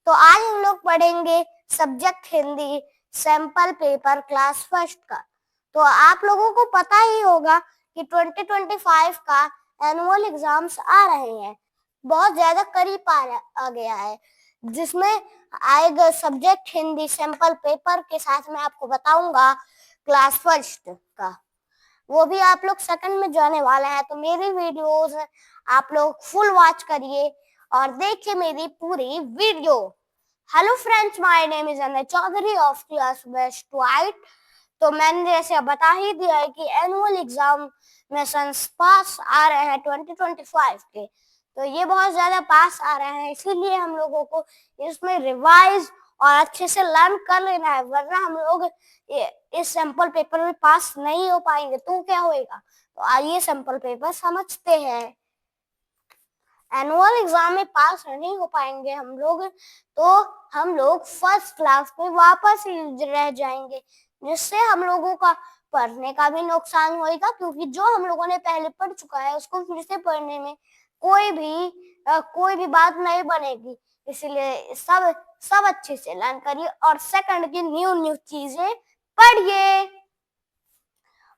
तो आज हम लोग पढ़ेंगे subject Hindi sample paper class first का। तो आप लोगों को पता ही होगा कि 2025 का एनुअल एग्जाम्स आ रहे हैं, बहुत ज्यादा करीब आ गया है, जिसमें आएगा सब्जेक्ट हिंदी सैंपल पेपर के साथ मैं आपको बताऊंगा क्लास फर्स्ट का, वो भी आप लोग सेकंड में जाने वाले हैं। तो मेरी वीडियोस आप लोग फुल वॉच करिए और देखिए मेरी पूरी video. Hello friends, my name is Anay Chaudhary of class best ट्वाइट। तो मैंने जैसे बता ही दिया है कि एनुअल एग्जाम में पास आ रहे हैं 2025 के, तो ये बहुत ज्यादा पास आ रहे हैं, इसीलिए हम लोगों को इसमें रिवाइज और अच्छे से लर्न कर लेना है, वरना हम लोग इस सैंपल पेपर में पास नहीं हो पाएंगे। तो क्या होएगा, तो आइए सैंपल पेपर समझते हैं। एनुअल एग्जाम में पास नहीं हो पाएंगे हम लोग, तो हम लोग फर्स्ट क्लास में वापस रह जाएंगे, जिससे हम लोगों का पढ़ने का भी नुकसान होएगा, क्योंकि जो हम लोगों ने पहले पढ़ चुका है उसको फिर से पढ़ने में कोई भी बात नहीं बनेगी। इसलिए सब अच्छे से लर्न करिए और सेकंड की न्यू चीजें पढ़िए।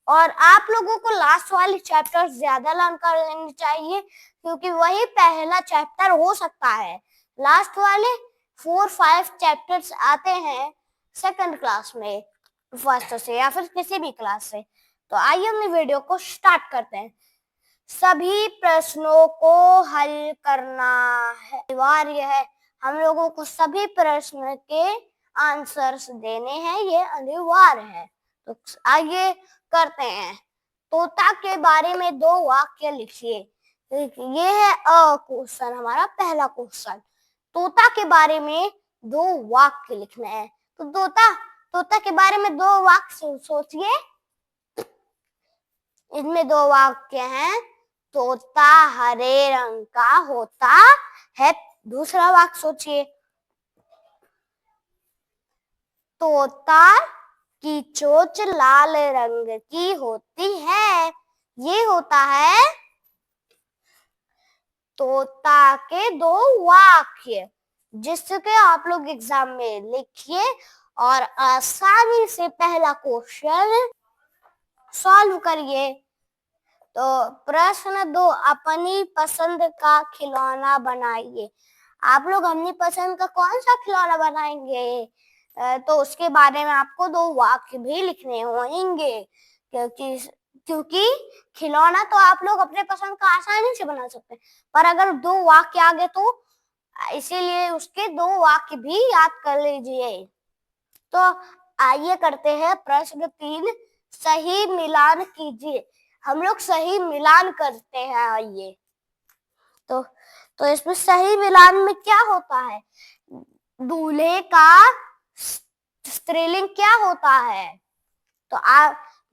और आप लोगों को लास्ट वाली चैप्टर ज्यादा लर्न कर लेनी चाहिए, क्योंकि वही पहला चैप्टर हो सकता है। लास्ट वाले 4-5 चैप्टर्स आते हैं सेकंड क्लास में, फर्स्ट से या फिर किसी भी क्लास से। तो आइए अपनी वीडियो को स्टार्ट करते हैं। सभी प्रश्नों को हल करना है अनिवार्य है, हम लोगों को सभी प्रश्न के आंसर्स देने हैं, ये अनिवार्य है। तो आइए करते हैं। तोता के बारे में 2 वाक्य लिखिए। ये है क्वेश्चन, हमारा पहला क्वेश्चन। तोता के बारे में 2 वाक्य लिखने हैं। तो तोता के बारे में 2 वाक्य सोचिए। इनमें 2 वाक्य हैं। तोता हरे रंग का होता है। दूसरा वाक्य सोचिए। तोता की चोंच लाल रंग की होती है। ये होता है तोता के 2 वाक्य, जिसके आप लोग एग्जाम में लिखिए और आसानी से पहला क्वेश्चन सॉल्व करिए। तो प्रश्न 2, अपनी पसंद का खिलौना बनाइए। आप लोग अपनी पसंद का कौन सा खिलौना बनाएंगे, तो उसके बारे में आपको 2 वाक्य भी लिखने होंगे, क्योंकि खिलौना तो आप लोग अपने पसंद का आसानी से बना सकते हैं, पर अगर 2 वाक्य आ गए तो इसीलिए उसके 2 वाक्य भी याद कर लीजिए। तो आइए करते हैं प्रश्न 3, सही मिलान कीजिए। हम लोग सही मिलान करते हैं। आइए तो इसमें सही मिलान में क्या होता है, दूल्हे का स्त्रीलिंग क्या होता है। तो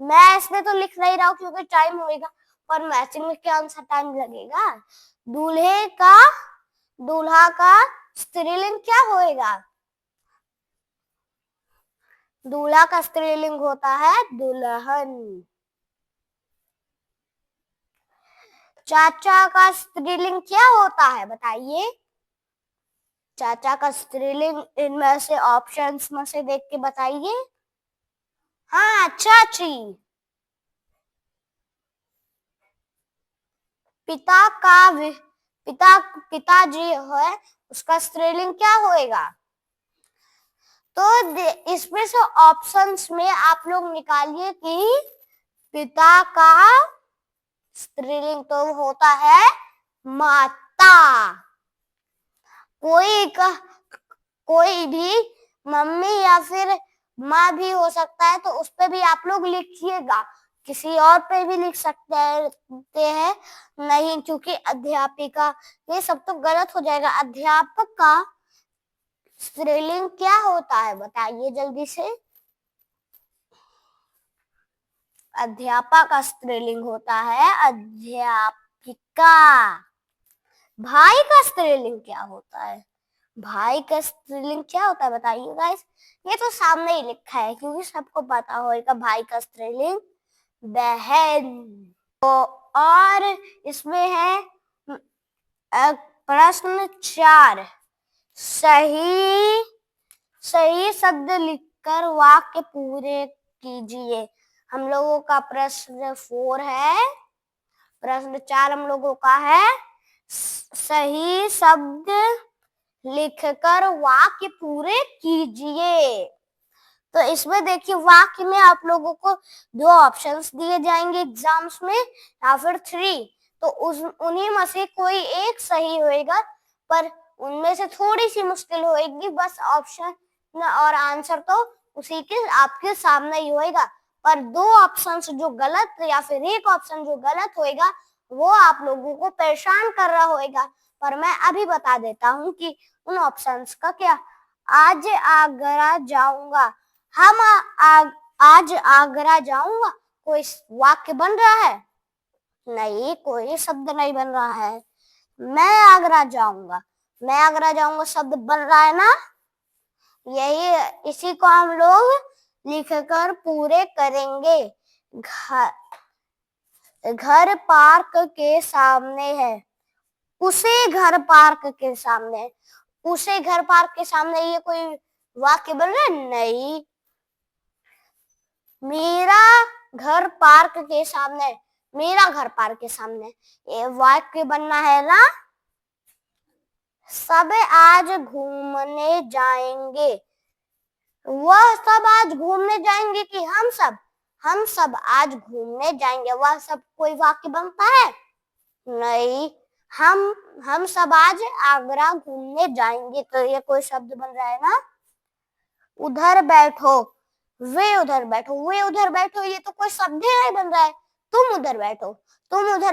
मैं इसमें तो लिख नहीं रहा हूँ क्योंकि टाइम होएगा, पर मैचिंग में क्या सा टाइम लगेगा। दूल्हा का स्त्रीलिंग क्या होएगा। दूल्हा का स्त्रीलिंग होता है दुल्हन। चाचा का स्त्रीलिंग क्या होता है, बताइए। चाचा का स्त्रीलिंग इनमें से ऑप्शंस में से देख के बताइए। हाँ, चाची। पिताजी है, उसका स्त्रीलिंग क्या होएगा। तो इसमें से ऑप्शंस में आप लोग निकालिए कि पिता का स्त्रीलिंग तो होता है माता। कोई भी मम्मी या फिर माँ भी हो सकता है, तो उस पे भी आप लोग लिखिएगा। किसी और पे भी लिख सकते हैं नहीं, क्योंकि अध्यापिका, ये सब तो गलत हो जाएगा। अध्यापक का स्त्रीलिंग क्या होता है, बताइए जल्दी से। अध्यापक का स्त्रीलिंग होता है अध्यापिका। भाई का स्त्रीलिंग क्या होता है, भाई का स्त्रीलिंग क्या होता है, बताइए गाइस। ये तो सामने ही लिखा है, क्योंकि सबको पता होगा भाई का स्त्रीलिंग बहन। तो और इसमें है प्रश्न 4, सही सही शब्द लिखकर वाक्य पूरे कीजिए। हम लोगों का प्रश्न 4 है। प्रश्न 4 हम लोगों का है, सही शब्द लिखकर वाक्य पूरे कीजिए। तो इसमें देखिए, वाक्य में आप लोगों को 2 ऑप्शंस दिए जाएंगे एग्जाम्स में, या फिर 3। तो उन्हीं में से कोई एक सही होएगा, पर उनमें से थोड़ी सी मुश्किल होएगी। बस ऑप्शन और आंसर तो उसी के आपके सामने ही होएगा, पर 2 ऑप्शंस जो गलत या फिर एक ऑप्शन जो गलत होएगा वो आप लोगों को परेशान कर रहा होएगा। पर मैं अभी बता देता हूँ कि उन ऑप्शंस का क्या। आज आगरा जाऊंगा, हम आज आगरा जाऊंगा, कोई वाक्य बन रहा है? नहीं, कोई शब्द नहीं बन रहा है। मैं आगरा जाऊंगा शब्द बन रहा है ना। यही इसी को हम लोग लिखकर पूरे करेंगे। घर पार्क के सामने है, उसे घर पार्क के सामने, उसे घर पार्क के सामने, ये कोई वाक्य बन रहा है? नहीं। मेरा घर पार्क के सामने, मेरा घर पार्क के सामने, ये वाक्य बनना है ना। सब आज घूमने जाएंगे, वह सब आज घूमने जाएंगे कि हम सब आज घूमने जाएंगे, वह सब कोई वाक्य बनता है? नहीं। हम सब आज आगरा घूमने जाएंगे, तो ये कोई शब्द बन रहा है ना। उधर बैठो, वे उधर बैठो, ये तो कोई शब्द ही नहीं बन रहा है। तुम उधर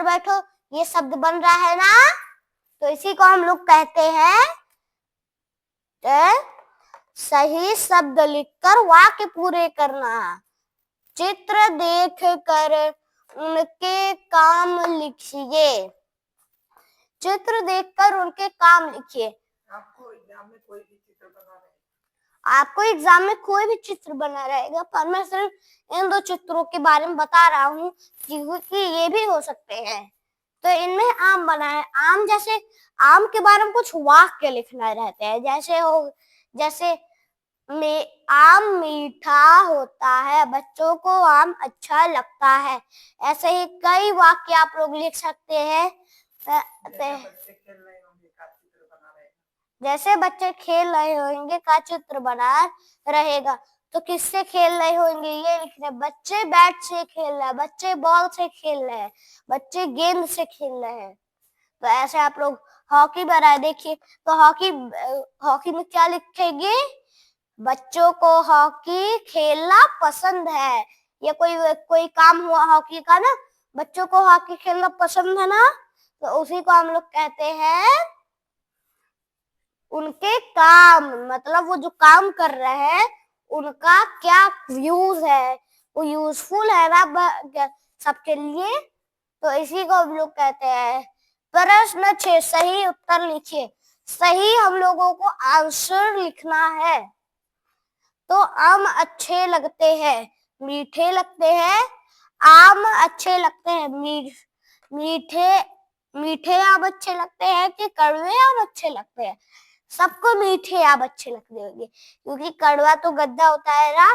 बैठो, ये शब्द बन रहा है ना। तो इसी को हम लोग कहते हैं सही शब्द लिखकर वाक्य पूरे करना। चित्र देखकर उनके काम लिखिए, चित्र देखकर उनके काम लिखिए। आपको एग्जाम में कोई भी चित्र बना रहेगा, पर मैं सिर्फ इन 2 चित्रों के बारे में बता रहा हूँ क्योंकि ये भी हो सकते हैं। तो इनमें आम बना है, आम के बारे में कुछ वाक्य लिखना रहते हैं, जैसे आम मीठा होता है, बच्चों को आम अच्छा लगता है। ऐसे ही कई वाक्य आप लोग लिख सकते हैं। जैसे बच्चे खेल रहे होंगे का चित्र बना रहेगा। तो किससे खेल रहे होंगे ये लिख रहे, बच्चे बैट से खेल रहे हैं, बच्चे बॉल से खेल रहे हैं, बच्चे गेंद से खेल रहे हैं। तो ऐसे आप लोग हॉकी बनाए, देखिए तो हॉकी में क्या लिखेंगे? बच्चों को हॉकी खेलना पसंद है। ये कोई काम हुआ हॉकी का ना, बच्चों को हॉकी खेलना पसंद है ना, तो उसी को हम लोग कहते हैं उनके काम, मतलब वो जो काम कर रहे हैं उनका क्या यूज है, वो यूजफुल है ना सबके लिए। तो इसी को हम लोग कहते हैं। प्रश्न 6, सही उत्तर लिखिए। सही हम लोगों को आंसर लिखना है। तो आम अच्छे लगते हैं, मीठे लगते हैं, आम अच्छे लगते हैं, मीठे आम अच्छे लगते हैं कि कड़वे आम अच्छे लगते हैं? सबको मीठे आम अच्छे लगते होंगे, क्योंकि कड़वा तो गंदा होता है ना।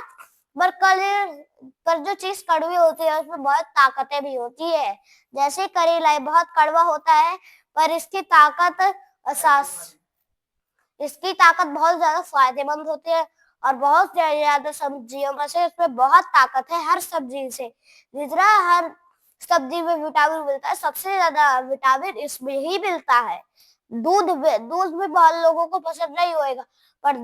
पर जो चीज कड़वी होती है उसमें बहुत ताकतें भी होती है। जैसे करेला बहुत कड़वा होता है, पर इसकी ताकत बहुत ज्यादा फायदेमंद होती है, और बहुत ज्यादा सब्जियों में से इसमें बहुत ताकत है। हर सब्जी से जितना हर सब्जी में विटामिन मिलता है, सबसे ज्यादा विटामिन इसमें ही मिलता है। दूध भी बहुत लोगों को पसंद नहीं होएगा, पर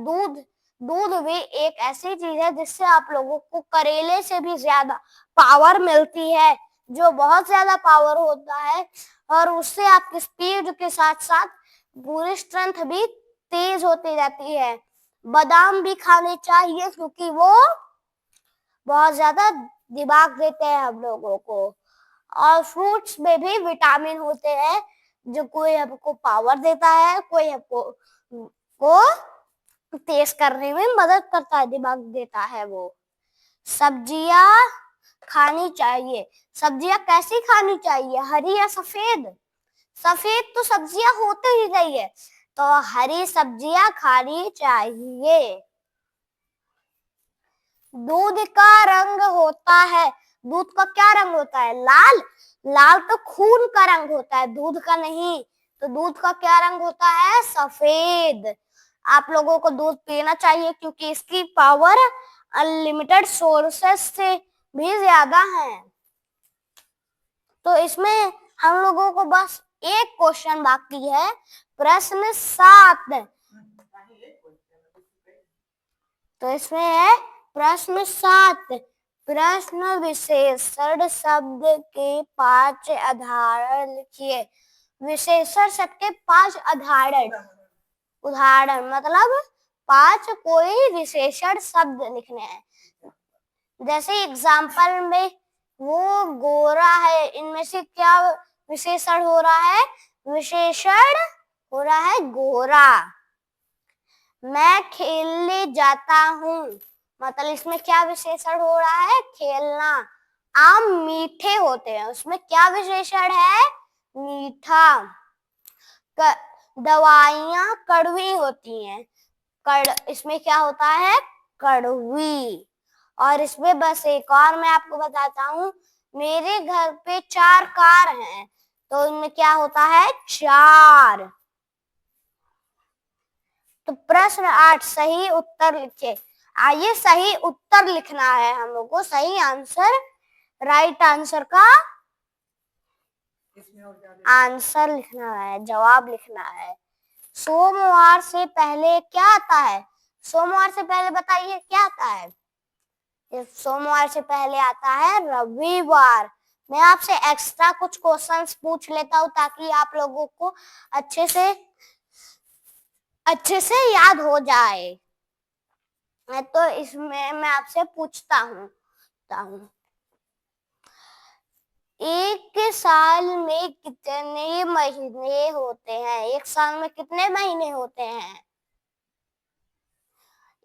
दूध भी एक ऐसी चीज है जिससे आप लोगों को करेले से भी ज्यादा पावर मिलती है, जो बहुत ज्यादा पावर होता है, और उससे आपकी स्पीड के साथ साथ पूरी स्ट्रेंथ भी तेज होती रहती है। बादाम भी खाने चाहिए क्योंकि वो बहुत ज्यादा दिमाग देते हैं हम लोगों को, और फ्रूट्स में भी विटामिन होते हैं, जो कोई हमको पावर देता है, कोई हमको तेज करने में मदद करता है, दिमाग देता है वो। सब्जियां खानी चाहिए, सब्जियां कैसी खानी चाहिए, हरी या सफेद? सफेद तो सब्जियां होते ही नहीं है, तो हरी सब्जियां खानी चाहिए। दूध का रंग होता है, दूध का क्या रंग होता है? लाल। लाल तो खून का रंग होता है, दूध का नहीं। तो दूध का क्या रंग होता है? सफेद। आप लोगों को दूध पीना चाहिए क्योंकि इसकी पावर अनलिमिटेड सोर्सेस से भी ज्यादा है। तो इसमें हम लोगों को बस एक क्वेश्चन बाकी है, प्रश्न 7। तो इसमें है प्रश्न 7, प्रश्न विशेषण शब्द के 5 उदाहरण लिखिए। विशेषण शब्द के 5 उदाहरण मतलब 5 कोई विशेषण शब्द लिखने हैं। जैसे एग्जाम्पल में वो गोरा है, इनमें से क्या विशेषण हो रहा है? विशेषण हो रहा है गोरा। मैं खेलने जाता हूँ, मतलब इसमें क्या विशेषण हो रहा है? खेलना। आम मीठे होते हैं, उसमें क्या विशेषण है? मीठा। दवाइयाँ कड़वी होती हैं, इसमें क्या होता है? कड़वी। और इसमें बस एक और मैं आपको बताता हूँ, मेरे घर पे 4 कार हैं, तो इनमें क्या होता है? 4। तो प्रश्न 8, सही उत्तर लिखिए। आइए सही उत्तर लिखना है हम लोग को, सही आंसर, राइट आंसर का आंसर लिखना है, जवाब लिखना है। सोमवार से पहले क्या आता है? सोमवार से पहले बताइए क्या आता है? सोमवार से पहले आता है रविवार। मैं आपसे एक्स्ट्रा कुछ क्वेश्चंस पूछ लेता हूँ ताकि आप लोगों को अच्छे से याद हो जाए। तो इसमें मैं आपसे पूछता हूँ, एक साल में कितने महीने होते हैं? एक साल में कितने महीने होते हैं?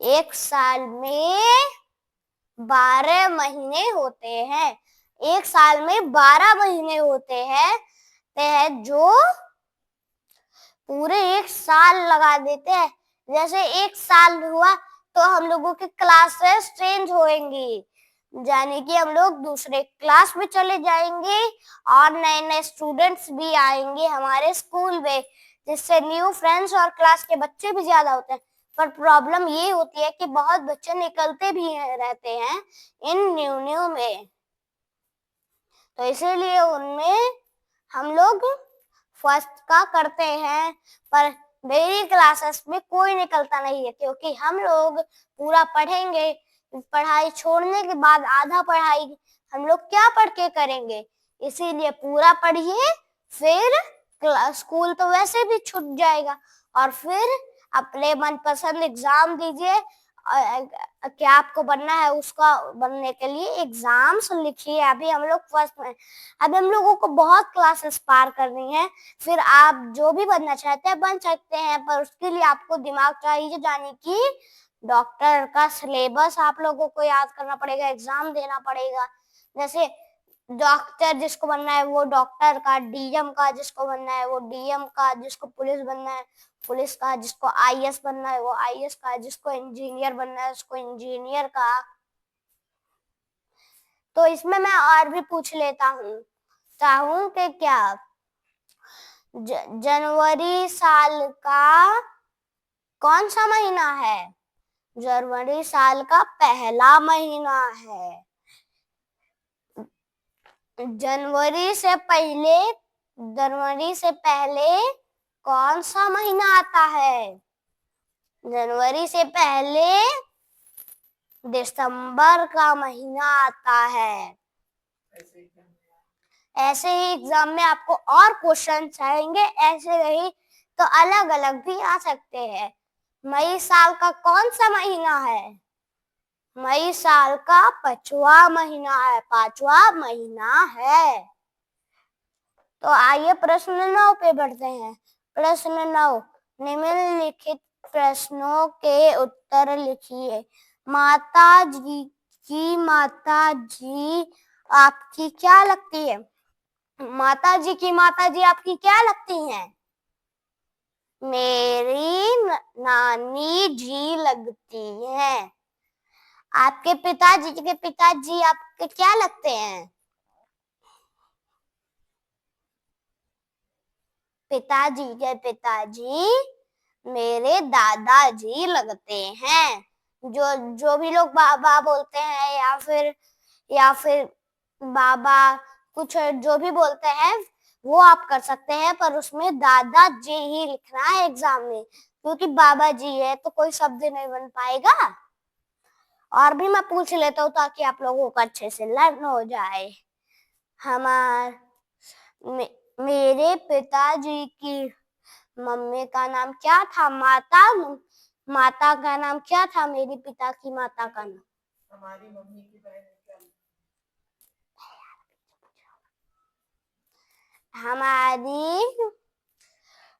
एक साल में 12 महीने होते हैं। एक साल में 12 महीने होते हैं जो पूरे एक साल लगा देते हैं। जैसे एक साल हुआ तो हम लोगों की क्लासेस चेंज होंगी, यानी कि हम लोग दूसरे क्लास में चले जाएंगे और नए नए स्टूडेंट्स भी आएंगे हमारे स्कूल में, जिससे न्यू फ्रेंड्स और क्लास के बच्चे भी ज्यादा होते हैं। पर प्रॉब्लम ये होती है कि बहुत बच्चे निकलते भी रहते हैं इन न्यू में, तो इसीलिए उनमें हम लोग फर्स्ट का करते हैं। पर मेरी क्लासेस में कोई निकलता नहीं है क्योंकि हम लोग पूरा पढ़ेंगे। पढ़ाई छोड़ने के बाद आधा पढ़ाई हम लोग क्या पढ़ के करेंगे, इसीलिए पूरा पढ़िए, फिर स्कूल तो वैसे भी छूट जाएगा और फिर अपने मनपसंद एग्जाम दीजिए। क्या आपको बनना है उसका बनने के लिए एग्जाम्स लिखिए। अभी हम लोग फर्स्ट में, अभी हम लोगों को बहुत क्लासेस पार करनी है, फिर आप जो भी बनना चाहते हैं बन सकते हैं, पर उसके लिए आपको दिमाग चाहिए, यानी कि डॉक्टर का सिलेबस आप लोगों को याद करना पड़ेगा, एग्जाम देना पड़ेगा। जैसे डॉक्टर जिसको बनना है वो डॉक्टर का, डीएम का जिसको बनना है वो डीएम का, जिसको पुलिस बनना है पुलिस का, जिसको आईएएस बनना है वो आईएएस का, जिसको इंजीनियर बनना है उसको इंजीनियर का। तो इसमें मैं और भी पूछ लेता हूँ, चाहूँ कि क्या जनवरी साल का कौन सा महीना है? जनवरी साल का पहला महीना है। जनवरी से पहले कौन सा महीना आता है? जनवरी से पहले दिसंबर का महीना आता है। ऐसे ही एग्जाम में आपको और क्वेश्चन आएंगे, ऐसे ही तो अलग अलग भी आ सकते हैं। मई साल का कौन सा महीना है? मई साल का 5वां महीना है, 5वां महीना है। तो आइए प्रश्न 9 पे बढ़ते हैं। प्रश्न 9, निम्नलिखित प्रश्नों के उत्तर लिखिए। माता जी आपकी क्या लगती है? माता जी आपकी क्या लगती हैं? मेरी नानी जी लगती हैं। आपके पिताजी आपके क्या लगते हैं? पिताजी मेरे दादाजी लगते हैं। जो जो भी लोग बाबा बोलते हैं या फिर बाबा कुछ जो भी बोलते हैं वो आप कर सकते हैं, पर उसमें दादाजी ही लिखना है एग्जाम में, क्योंकि बाबा जी है तो कोई शब्द नहीं बन पाएगा। और भी मैं पूछ लेता हूँ ताकि आप लोगों को अच्छे से लर्न हो जाए। हमार मे, मेरे पिताजी की मम्मी का नाम क्या था? माता का नाम क्या था? मेरे पिता की माता का नाम? हमारी मम्मी की बहन क्या?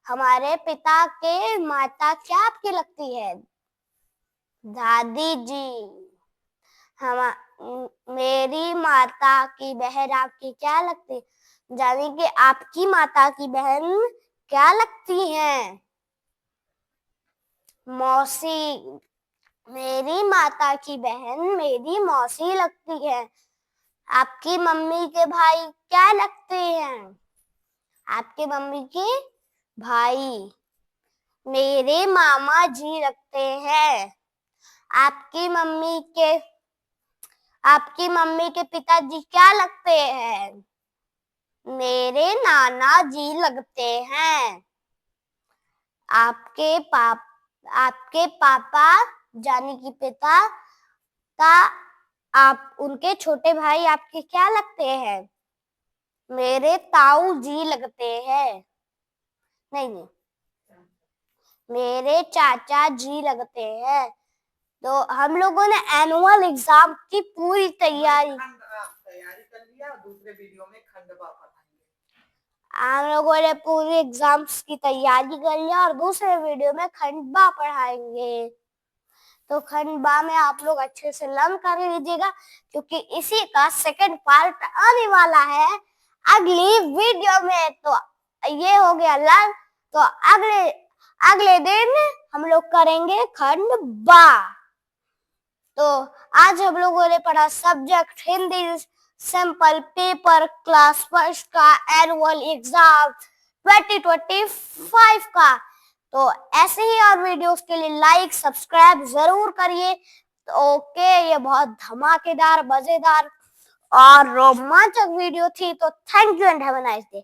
हमारे पिता के माता क्या आपकी लगती है? दादी जी। मेरी माता की बहन आपकी क्या लगती? यानी कि आपकी माता की बहन क्या लगती हैं? मौसी। मेरी माता की बहन मेरी मौसी लगती है। आपकी मम्मी के भाई क्या लगते हैं? आपकी मम्मी के भाई मेरे मामा जी लगते हैं। आपकी मम्मी के पिताजी क्या लगते हैं? मेरे नाना जी लगते हैं। आपके पापा यानी कि पिता का आप उनके छोटे भाई आपके क्या लगते हैं? मेरे ताऊ जी लगते हैं। नहीं, मेरे चाचा जी लगते हैं। तो हम लोगों ने एनुअल एग्जाम की पूरी तैयारी कर लिया। दूसरे वीडियो में खंडवा पढ़ाएंगे। हम लोगों ने पूरी एग्जाम्स की तैयारी कर लिया और दूसरे वीडियो में खंडवा पढ़ाएंगे। तो खंडवा में आप लोग अच्छे से लर्न कर लीजिएगा, क्योंकि इसी का सेकंड पार्ट आने वाला है अगली वीडियो में। तो ये हो गया लर्न। तो अगले दिन हम लोग करेंगे खंडवा। तो आज हम लोगों ने पढ़ा subject Hindi simple paper class first का एनुअल एग्जाम 2025 का। तो ऐसे ही और वीडियोस के लिए लाइक सब्सक्राइब जरूर करिए। तो ओके, ये बहुत धमाकेदार मजेदार और रोमांचक वीडियो थी। तो thank you and have a nice day.